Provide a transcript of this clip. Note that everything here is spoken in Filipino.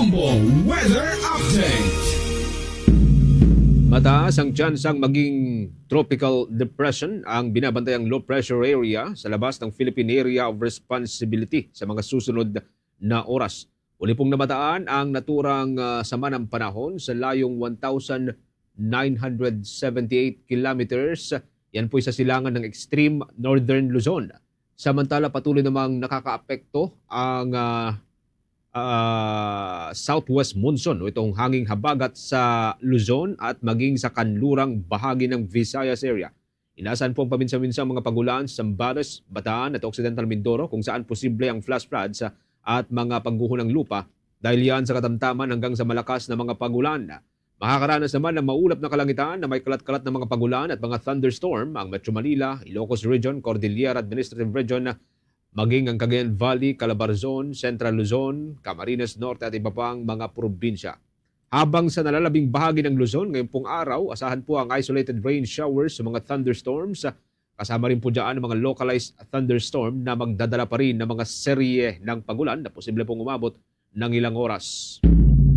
Bombo Weather Update. Mataas ang tsansang maging tropical depression ang binabantayang low pressure area sa labas ng Philippine Area of Responsibility sa mga susunod na oras. Uli pong namataan ang naturang sama ng panahon sa layong 1,978 kilometers. Yan po'y sa silangan ng extreme northern Luzon. Samantala patuloy namang nakakaapekto ang southwest monsoon o itong hanging habagat sa Luzon at maging sa kanlurang bahagi ng Visayas area. Inaasahan po ang paminsan-minsang mga pagulan sa Zambales, Bataan at Occidental Mindoro kung saan posible ang flash floods at mga pagguho ng lupa dahil yan sa katamtaman hanggang sa malakas na mga pagulan. Makakaranas naman ng maulap na kalangitan na may kalat-kalat na mga pagulan at mga thunderstorm ang Metro Manila, Ilocos Region, Cordillera Administrative Region, maging ang Cagayan Valley, Calabarzon, Central Luzon, Camarines Norte at iba pang mga probinsya. Habang sa nalalabing bahagi ng Luzon, ngayong pong araw, asahan po ang isolated rain showers sa mga thunderstorms. Kasama rin po dyan ang mga localized thunderstorm na magdadala pa rin ng mga serye ng pagulan na posible pong umabot ng ilang oras.